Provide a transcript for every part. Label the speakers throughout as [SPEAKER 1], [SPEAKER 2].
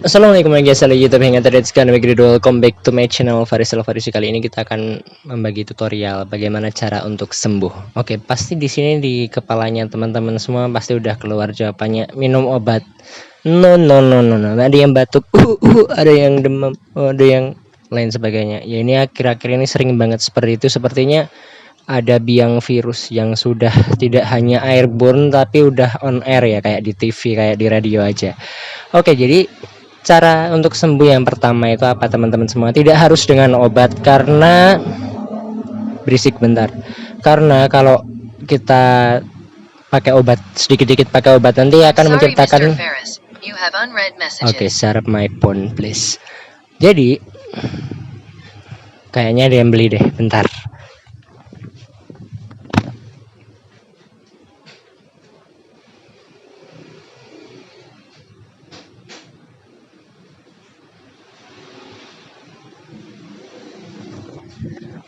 [SPEAKER 1] Assalamualaikum warahmatullahi wabarakatuh. Welcome back to my channel Faris Al-Farisi. Kali ini kita akan membagi tutorial bagaimana cara untuk sembuh. Oke, pasti di sini di kepalanya teman-teman semua pasti udah keluar jawabannya, minum obat. No. Ada yang batuk, ada yang demam, ada yang lain sebagainya. Ya ini akhir-akhir ini sering banget seperti itu. Sepertinya ada biang virus yang sudah tidak hanya airborne tapi udah on air ya, kayak di TV, kayak di radio aja. Oke, jadi cara untuk sembuh yang pertama itu apa teman-teman semua? Tidak harus dengan obat, karena berisik bentar. Karena kalau kita pakai obat sedikit-sedikit pakai obat nanti akan menciptakan. Oke, shut up my phone please. Jadi kayaknya ada yang beli deh, bentar.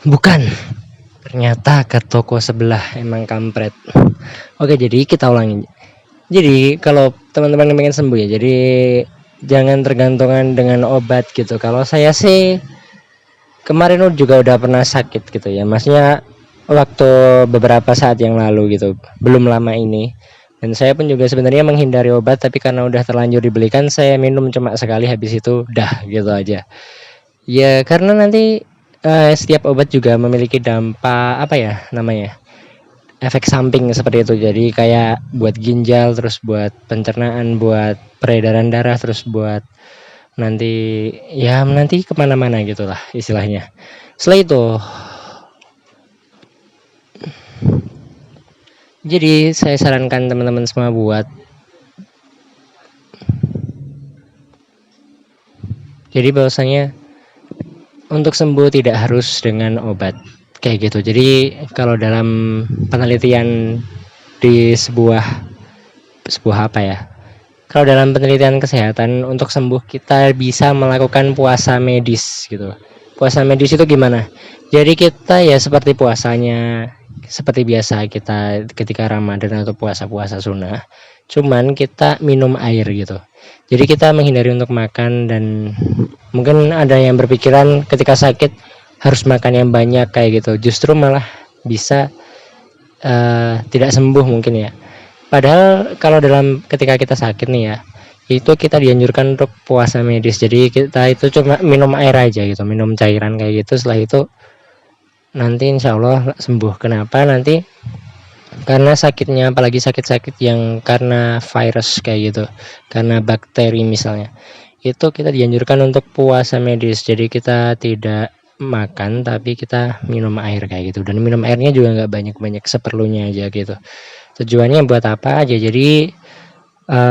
[SPEAKER 1] Bukan, ternyata ke toko sebelah, emang kampret. Oke, jadi kita ulangi. Jadi kalau teman-teman pengen sembuh ya, jadi jangan tergantungan dengan obat gitu. Kalau saya sih kemarin juga udah pernah sakit gitu ya, maksudnya waktu beberapa saat yang lalu gitu, belum lama ini. Dan saya pun juga sebenarnya menghindari obat, tapi karena udah terlanjur dibelikan, saya minum cuma sekali, habis itu dah gitu aja. Ya karena nanti setiap obat juga memiliki dampak apa ya namanya, efek samping seperti itu. Jadi kayak buat ginjal, terus buat pencernaan, buat peredaran darah, terus buat nanti ya nanti kemana-mana gitulah istilahnya. Setelah itu jadi saya sarankan teman-teman semua buat jadi bahwasanya untuk sembuh tidak harus dengan obat kayak gitu. Jadi kalau dalam penelitian di sebuah apa ya, kalau dalam penelitian kesehatan untuk sembuh kita bisa melakukan puasa medis gitu. Puasa medis itu gimana? Jadi kita ya seperti puasanya seperti biasa kita ketika Ramadan atau puasa-puasa sunnah, cuman kita minum air gitu. Jadi kita menghindari untuk makan, dan mungkin ada yang berpikiran ketika sakit harus makan yang banyak kayak gitu, justru malah bisa tidak sembuh mungkin ya. Padahal kalau dalam ketika kita sakit nih ya, itu kita dianjurkan untuk puasa medis. Jadi kita itu cuma minum air aja gitu, minum cairan kayak gitu. Setelah itu nanti insya Allah sembuh. Kenapa? Nanti karena sakitnya, apalagi sakit-sakit yang karena virus kayak gitu, karena bakteri misalnya, itu kita dianjurkan untuk puasa medis. Jadi kita tidak makan tapi kita minum air kayak gitu, dan minum airnya juga nggak banyak-banyak, seperlunya aja gitu. Tujuannya buat apa aja? Jadi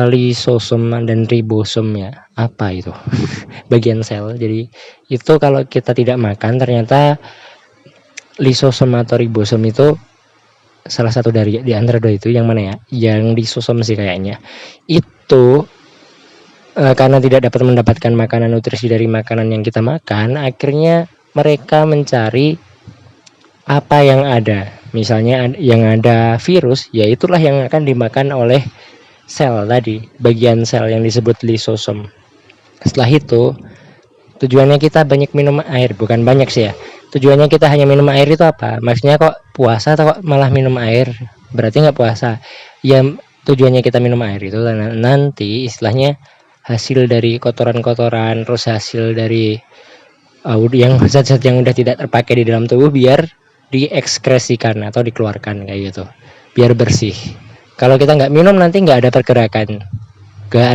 [SPEAKER 1] lisosom dan ribosom ya, apa itu bagian sel. Jadi itu kalau kita tidak makan, ternyata lisosom atau ribosom itu salah satu dari di antara dua itu, yang mana ya, yang lisosom sih kayaknya, itu karena tidak dapat mendapatkan makanan nutrisi dari makanan yang kita makan, akhirnya mereka mencari apa yang ada. Misalnya yang ada virus, ya itulah yang akan dimakan oleh sel tadi, bagian sel yang disebut lisosom. Setelah itu tujuannya kita banyak minum air, bukan banyak sih ya, tujuannya kita hanya minum air itu apa? Maksudnya kok puasa atau kok malah minum air? Berarti nggak puasa. Ya tujuannya kita minum air itu nanti istilahnya hasil dari kotoran-kotoran, terus hasil dari yang zat-zat yang udah tidak terpakai di dalam tubuh biar diekskresikan atau dikeluarkan kayak gitu, biar bersih. Kalau kita nggak minum nanti nggak ada pergerakan, nggak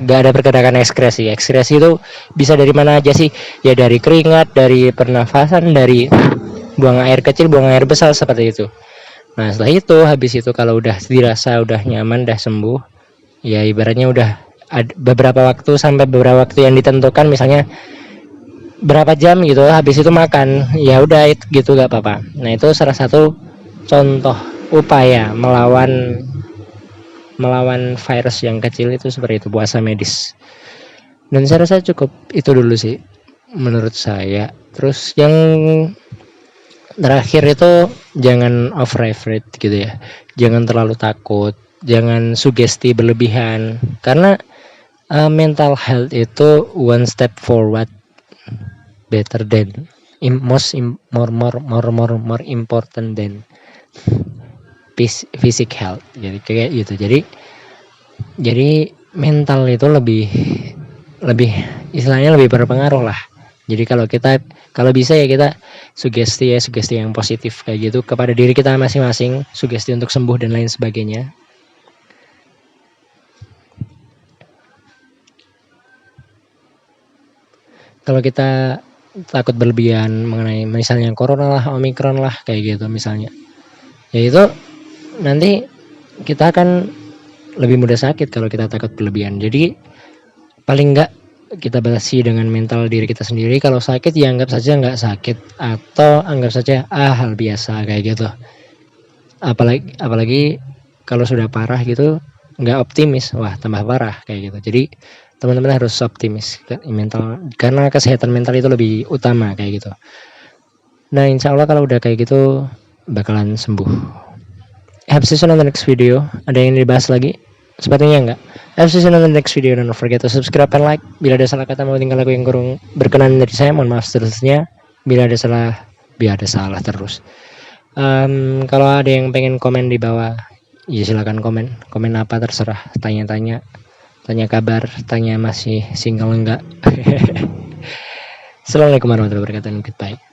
[SPEAKER 1] ada pergerakan ekskresi. Ekskresi itu bisa dari mana aja sih? Ya dari keringat, dari pernafasan, dari buang air kecil, buang air besar, seperti itu. Nah setelah itu, habis itu kalau udah dirasa udah nyaman, udah sembuh, ya ibaratnya udah beberapa waktu sampai beberapa waktu yang ditentukan, misalnya berapa jam gitu, habis itu makan, ya udah itu gitu, nggak apa-apa. Nah itu salah satu contoh upaya melawan virus yang kecil itu seperti itu, puasa medis. Dan saya rasa cukup itu dulu sih menurut saya. Terus yang terakhir itu jangan overrated gitu ya, jangan terlalu takut, jangan sugesti berlebihan, karena Mental health itu one step forward better than more important than physical health. Jadi kayak gitu. Jadi mental itu lebih istilahnya lebih berpengaruh lah. Jadi kalau bisa ya kita sugesti yang positif kayak gitu kepada diri kita masing-masing, sugesti untuk sembuh dan lain sebagainya. Kalau kita takut berlebihan mengenai misalnya corona lah, omikron lah kayak gitu misalnya, ya itu nanti kita akan lebih mudah sakit kalau kita takut berlebihan. Jadi paling enggak kita batasi dengan mental diri kita sendiri. Kalau sakit ya anggap saja nggak sakit, atau anggap saja hal biasa kayak gitu. Apalagi kalau sudah parah gitu, nggak optimis, wah tambah parah kayak gitu. Jadi teman-teman harus optimis mental, karena kesehatan mental itu lebih utama kayak gitu. Nah insya Allah kalau udah kayak gitu bakalan sembuh. Have see you on the next video. Ada yang dibahas lagi? Sepertinya enggak. Have see you on the next video. Don't forget to subscribe and like. Bila ada salah kata mau tinggal aku yang kurang berkenan dari saya, mohon maaf seterusnya. Bila ada salah, biar ada salah terus. Kalau ada yang pengen komen di bawah, ya silakan komen apa terserah, tanya kabar, tanya masih single enggak. Assalamualaikum warahmatullahi wabarakatuh. Goodbye.